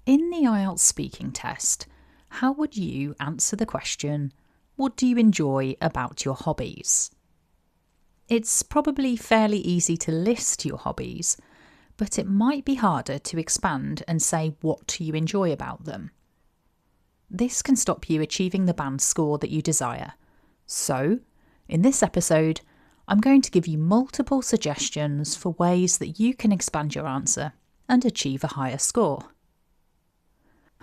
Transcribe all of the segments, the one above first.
In the IELTS speaking test, how would you answer the question, what do you enjoy about your hobbies? It's probably fairly easy to list your hobbies, but it might be harder to expand and say what you enjoy about them. This can stop you achieving the band score that you desire. So, in this episode, I'm going to give you multiple suggestions for ways that you can expand your answer and achieve a higher score.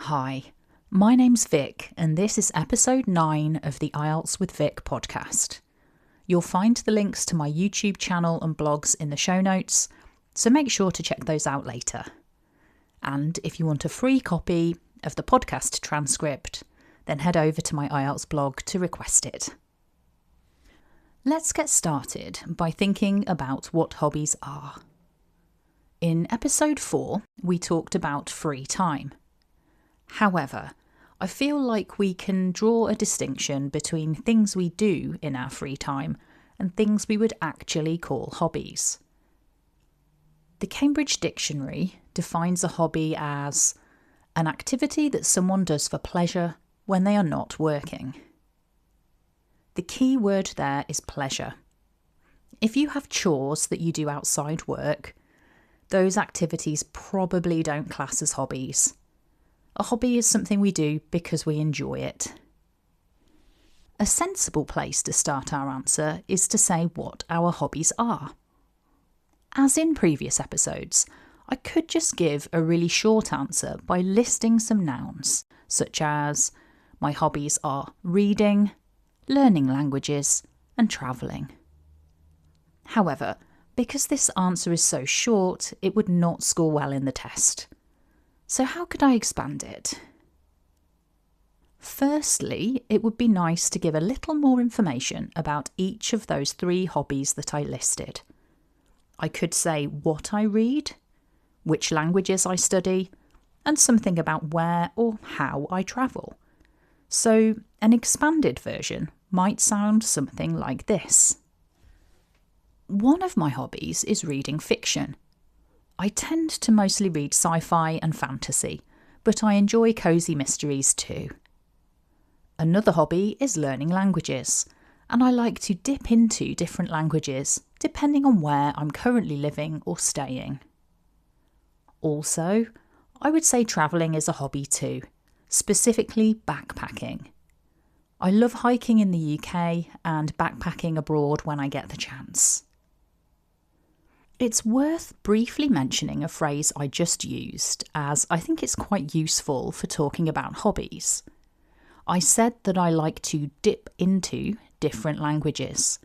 Hi, my name's Vic, and this is episode 9 of the IELTS with Vic podcast. You'll find the links to my YouTube channel and blogs in the show notes, so make sure to check those out later. And if you want a free copy of the podcast transcript, then head over to my IELTS blog to request it. Let's get started by thinking about what hobbies are. In episode 4, we talked about free time. However, I feel like we can draw a distinction between things we do in our free time and things we would actually call hobbies. The Cambridge Dictionary defines a hobby as an activity that someone does for pleasure when they are not working. The key word there is pleasure. If you have chores that you do outside work, those activities probably don't class as hobbies. A hobby is something we do because we enjoy it. A sensible place to start our answer is to say what our hobbies are. As in previous episodes, I could just give a really short answer by listing some nouns, such as my hobbies are reading, learning languages, and travelling. However, because this answer is so short, it would not score well in the test. So how could I expand it? Firstly, it would be nice to give a little more information about each of those 3 hobbies that I listed. I could say what I read, which languages I study, and something about where or how I travel. So an expanded version might sound something like this. One of my hobbies is reading fiction. I tend to mostly read sci-fi and fantasy, but I enjoy cosy mysteries too. Another hobby is learning languages, and I like to dip into different languages depending on where I'm currently living or staying. Also, I would say travelling is a hobby too, specifically backpacking. I love hiking in the UK and backpacking abroad when I get the chance. It's worth briefly mentioning a phrase I just used, as I think it's quite useful for talking about hobbies. I said that I like to dip into different languages.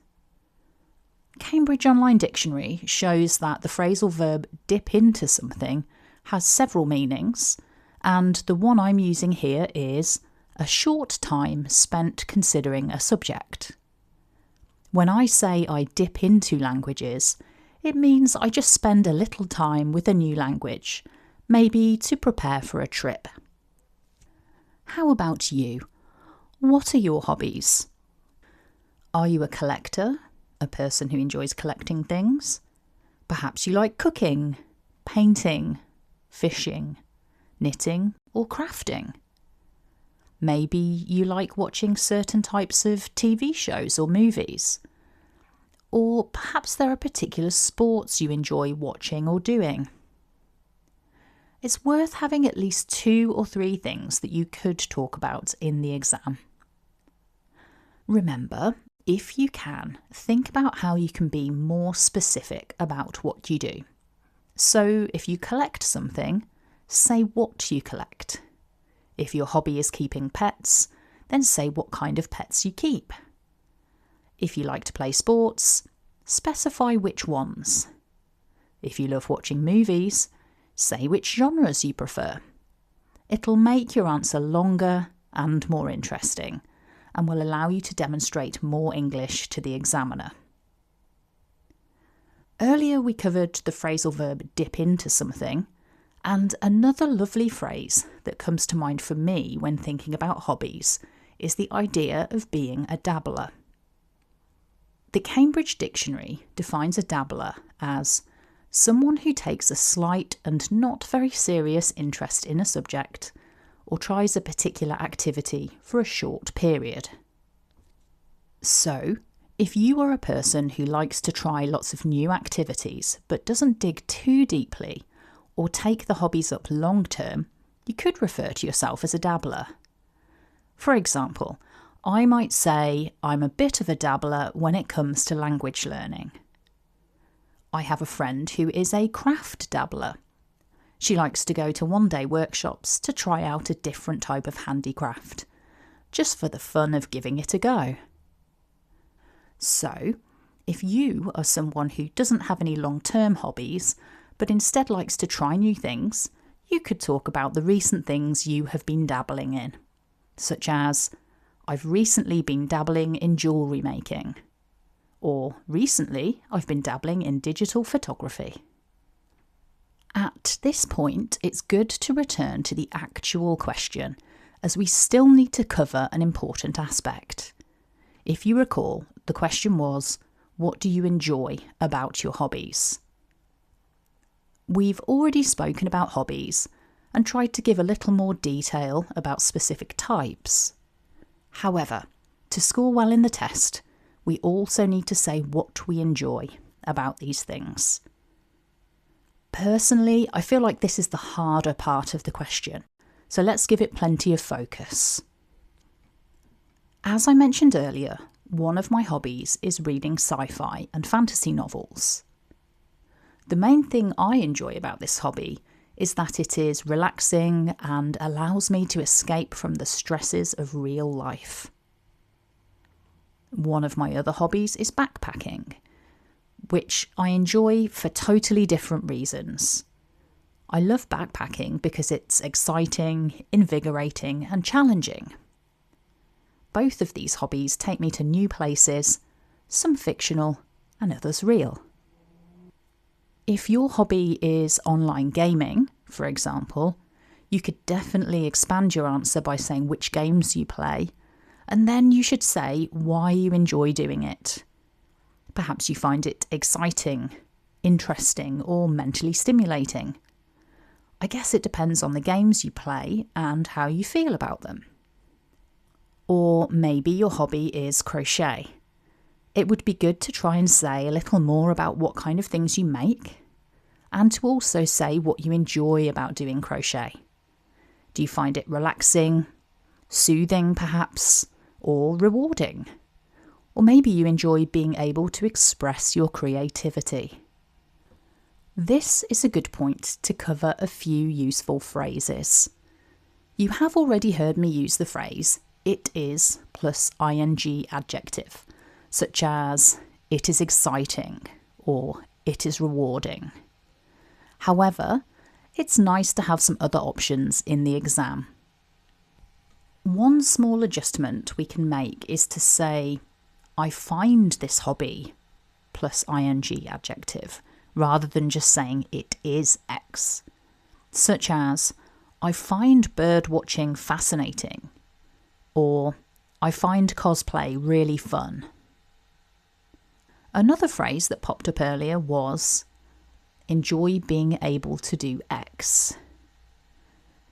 Cambridge Online Dictionary shows that the phrasal verb dip into something has several meanings, and the one I'm using here is a short time spent considering a subject. When I say I dip into languages, it means I just spend a little time with a new language, maybe to prepare for a trip. How about you? What are your hobbies? Are you a collector, a person who enjoys collecting things? Perhaps you like cooking, painting, fishing, knitting, or crafting. Maybe you like watching certain types of TV shows or movies. Or perhaps there are particular sports you enjoy watching or doing. It's worth having at least 2 or 3 things that you could talk about in the exam. Remember, if you can, think about how you can be more specific about what you do. So if you collect something, say what you collect. If your hobby is keeping pets, then say what kind of pets you keep. If you like to play sports, specify which ones. If you love watching movies, say which genres you prefer. It'll make your answer longer and more interesting, and will allow you to demonstrate more English to the examiner. Earlier we covered the phrasal verb dip into something, and another lovely phrase that comes to mind for me when thinking about hobbies is the idea of being a dabbler. The Cambridge Dictionary defines a dabbler as Someone who takes a slight and not very serious interest in a subject, or tries a particular activity for a short period. So, if you are a person who likes to try lots of new activities but doesn't dig too deeply or take the hobbies up long term, you could refer to yourself as a dabbler. For example, I might say I'm a bit of a dabbler when it comes to language learning. I have a friend who is a craft dabbler. She likes to go to one-day workshops to try out a different type of handicraft, just for the fun of giving it a go. So, if you are someone who doesn't have any long-term hobbies, but instead likes to try new things, you could talk about the recent things you have been dabbling in, such as, I've recently been dabbling in jewellery making, or recently I've been dabbling in digital photography. At this point, it's good to return to the actual question, as we still need to cover an important aspect. If you recall, the question was, what do you enjoy about your hobbies? We've already spoken about hobbies and tried to give a little more detail about specific types. However, to score well in the test, we also need to say what we enjoy about these things. Personally, I feel like this is the harder part of the question, so let's give it plenty of focus. As I mentioned earlier, one of my hobbies is reading sci-fi and fantasy novels. The main thing I enjoy about this hobby is that it is relaxing and allows me to escape from the stresses of real life. One of my other hobbies is backpacking, which I enjoy for totally different reasons. I love backpacking because it's exciting, invigorating, and challenging. Both of these hobbies take me to new places, some fictional and others real. If your hobby is online gaming, for example, you could definitely expand your answer by saying which games you play, and then you should say why you enjoy doing it. Perhaps you find it exciting, interesting, or mentally stimulating. I guess it depends on the games you play and how you feel about them. Or maybe your hobby is crochet. It would be good to try and say a little more about what kind of things you make, and to also say what you enjoy about doing crochet. Do you find it relaxing, soothing perhaps, or rewarding? Or maybe you enjoy being able to express your creativity. This is a good point to cover a few useful phrases. You have already heard me use the phrase "it is" plus ing adjective, such as "it is exciting" or "it is rewarding." However, it's nice to have some other options in the exam. One small adjustment we can make is to say, I find this hobby plus ing adjective, rather than just saying it is X. Such as, I find bird watching fascinating, or I find cosplay really fun. Another phrase that popped up earlier was, enjoy being able to do X.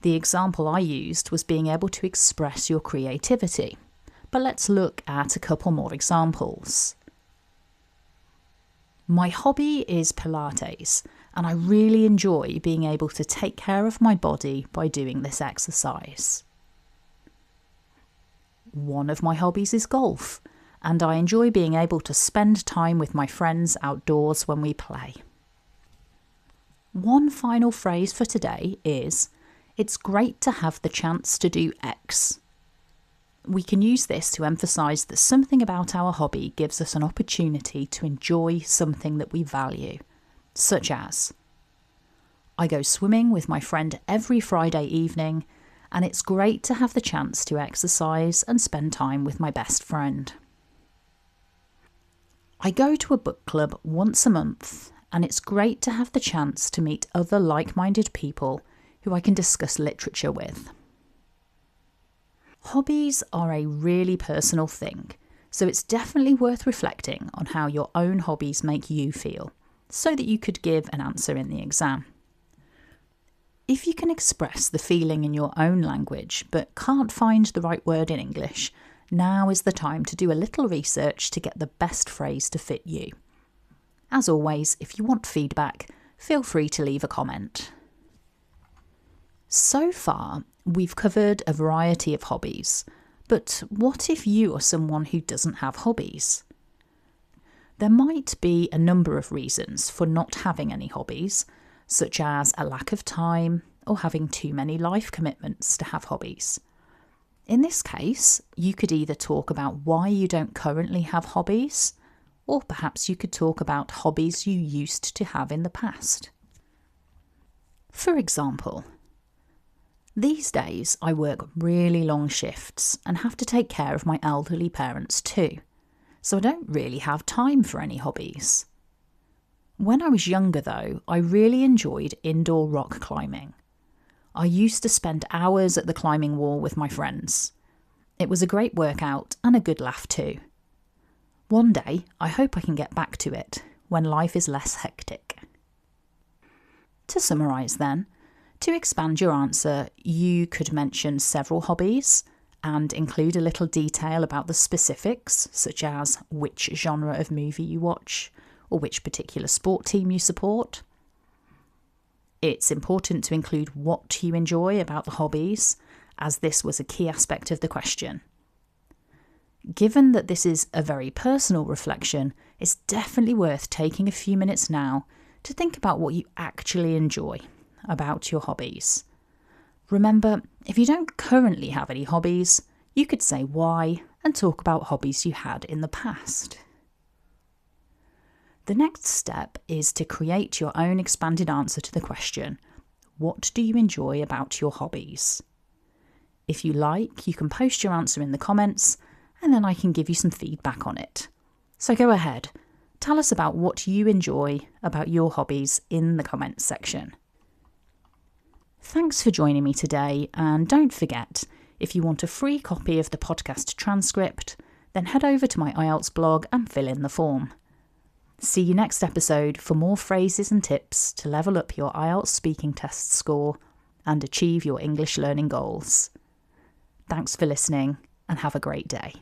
The example I used was being able to express your creativity, but let's look at a couple more examples. My hobby is Pilates, and I really enjoy being able to take care of my body by doing this exercise. One of my hobbies is golf, and I enjoy being able to spend time with my friends outdoors when we play. One final phrase for today is, it's great to have the chance to do X. We can use this to emphasise that something about our hobby gives us an opportunity to enjoy something that we value, such as, I go swimming with my friend every Friday evening, and it's great to have the chance to exercise and spend time with my best friend. I go to a book club once a month, and it's great to have the chance to meet other like-minded people who I can discuss literature with. Hobbies are a really personal thing, so it's definitely worth reflecting on how your own hobbies make you feel, so that you could give an answer in the exam. If you can express the feeling in your own language but can't find the right word in English, now is the time to do a little research to get the best phrase to fit you. As always, if you want feedback, feel free to leave a comment. So far, we've covered a variety of hobbies, but what if you are someone who doesn't have hobbies? There might be a number of reasons for not having any hobbies, such as a lack of time or having too many life commitments to have hobbies. In this case, you could either talk about why you don't currently have hobbies, or perhaps you could talk about hobbies you used to have in the past. For example, these days I work really long shifts and have to take care of my elderly parents too, so I don't really have time for any hobbies. When I was younger though, I really enjoyed indoor rock climbing. I used to spend hours at the climbing wall with my friends. It was a great workout and a good laugh too. One day, I hope I can get back to it when life is less hectic. To summarise then, to expand your answer, you could mention several hobbies and include a little detail about the specifics, such as which genre of movie you watch or which particular sport team you support. It's important to include what you enjoy about the hobbies, as this was a key aspect of the question. Given that this is a very personal reflection, it's definitely worth taking a few minutes now to think about what you actually enjoy about your hobbies. Remember, if you don't currently have any hobbies, you could say why and talk about hobbies you had in the past. The next step is to create your own expanded answer to the question, what do you enjoy about your hobbies? If you like, you can post your answer in the comments and then I can give you some feedback on it. So go ahead, tell us about what you enjoy about your hobbies in the comments section. Thanks for joining me today, and don't forget, if you want a free copy of the podcast transcript, then head over to my IELTS blog and fill in the form. See you next episode for more phrases and tips to level up your IELTS speaking test score and achieve your English learning goals. Thanks for listening and have a great day.